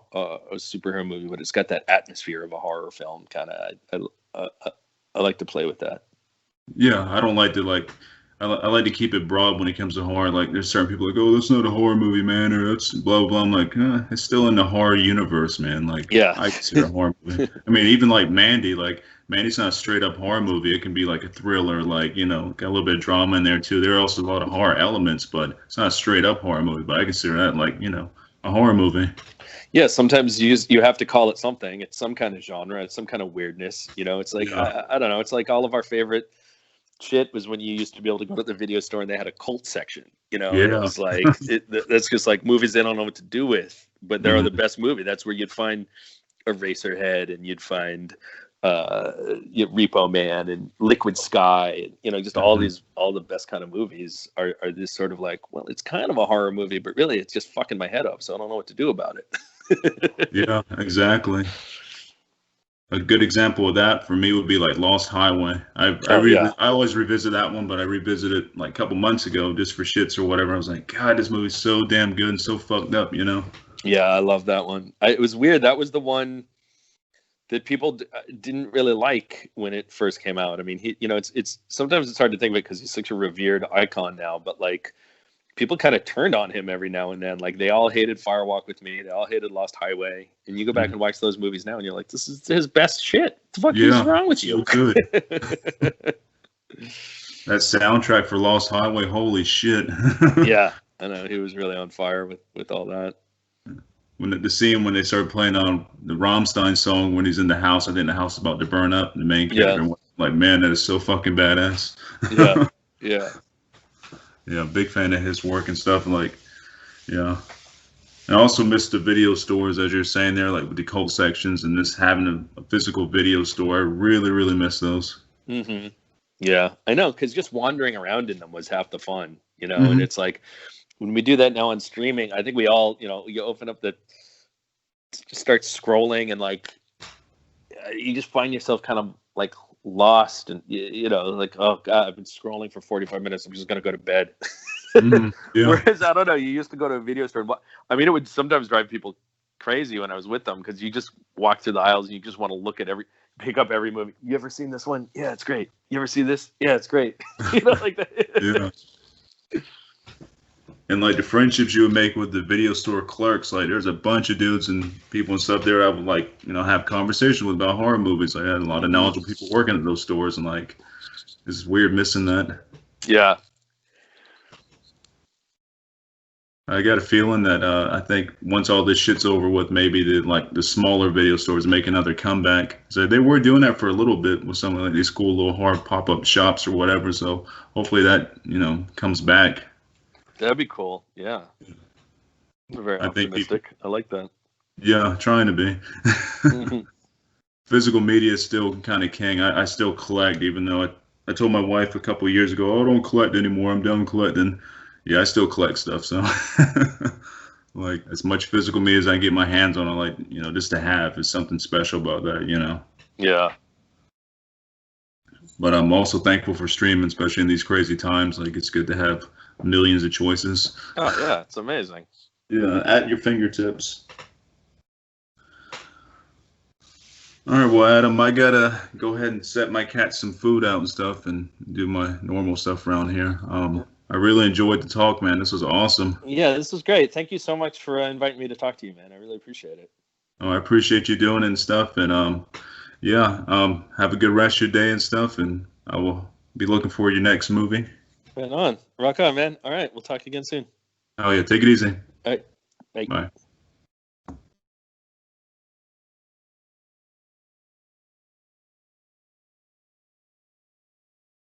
superhero movie, but it's got that atmosphere of a horror film. Kind of. I like to play with that. Yeah, I don't like to like. I like to keep it broad when it comes to horror. Like, there's certain people like, oh, that's not a horror movie, man, or that's blah blah blah. I'm like, it's still in the horror universe, man. Like, yeah, I consider a horror movie. I mean, even like Mandy, like Mandy's not a straight up horror movie. It can be like a thriller, like, you know, got a little bit of drama in there too. There are also a lot of horror elements, but it's not a straight up horror movie. But I consider that like, you know, a horror movie. Yeah, sometimes you have to call it something. It's some kind of genre. It's some kind of weirdness. You know, it's like I don't know. It's like all of our favorite shit was when you used to be able to go to the video store and they had a cult section. You know, it was like that's just like movies they don't know what to do with, but they're the best movie. That's where you'd find Eraserhead, and you'd find Repo Man and Liquid Sky, and you know, just all the best kind of movies are this sort of like, well, it's kind of a horror movie, but really it's just fucking my head up, so I don't know what to do about it. Yeah, exactly. A good example of that for me would be like Lost Highway. I always revisit that one, but I revisited it like a couple months ago just for shits or whatever. I was like, God, this movie's so damn good and so fucked up, you know? Yeah, I love that one. It was weird. That was the one that people didn't really like when it first came out. I mean, you know, it's sometimes it's hard to think of it because he's such a revered icon now, but like people kind of turned on him every now and then. Like they all hated Firewalk with Me. They all hated Lost Highway. And you go back and watch those movies now and you're like, this is his best shit. What the fuck is wrong with you? So good. That soundtrack for Lost Highway, holy shit. Yeah, I know. He was really on fire with all that. When the scene when they started playing on the Rammstein song when he's in the house, I think the house is about to burn up, the main character, like, man, that is so fucking badass. Yeah, big fan of his work and stuff. Like, yeah. I also miss the video stores, as you're saying there, like with the cult sections and just having a physical video store. I really, really miss those. Mm-hmm. Yeah, I know, because just wandering around in them was half the fun, you know. And it's like when we do that now on streaming, I think we all, you know, you open up start scrolling and like you just find yourself kind of like lost and you know, like, oh God, I've been scrolling for 45 minutes. I'm just gonna go to bed. Whereas I don't know, you used to go to a video store. I mean, it would sometimes drive people crazy when I was with them because you just walk through the aisles and you just want to look at pick up every movie. You ever seen this one? Yeah, it's great. You ever see this? Yeah, it's great. Like that. Yeah. And like the friendships you would make with the video store clerks, like there's a bunch of dudes and people and stuff there I would like, have conversations with about horror movies. I had a lot of knowledgeable people working at those stores, and like it's weird missing that. Yeah. I got a feeling that I think once all this shit's over with, maybe the smaller video stores make another comeback. So they were doing that for a little bit with some of like these cool little horror pop-up shops or whatever. So hopefully that comes back. That'd be cool. Yeah. I'm very optimistic. I like that. Yeah, trying to be. Physical media is still kind of king. I still collect, even though I told my wife a couple of years ago, I don't collect anymore. I'm done collecting. Yeah, I still collect stuff. So, like, as much physical media as I can get my hands on, I like, just to have is something special about that, Yeah. But I'm also thankful for streaming, especially in these crazy times. Like, it's good to have millions of choices. Oh, yeah, it's amazing. Yeah, at your fingertips. All right, well, Adam, I gotta go ahead and set my cat some food out and stuff and do my normal stuff around here. I really enjoyed the talk, man. This was awesome. Yeah, this was great. Thank you so much for inviting me to talk to you, man. I really appreciate it. Oh, I appreciate you doing it and stuff. And have a good rest of your day and stuff. And I will be looking for your next movie. Right on. Rock on, man. All right, we'll talk again soon. Oh, yeah. Take it easy. All right. Bye. Bye.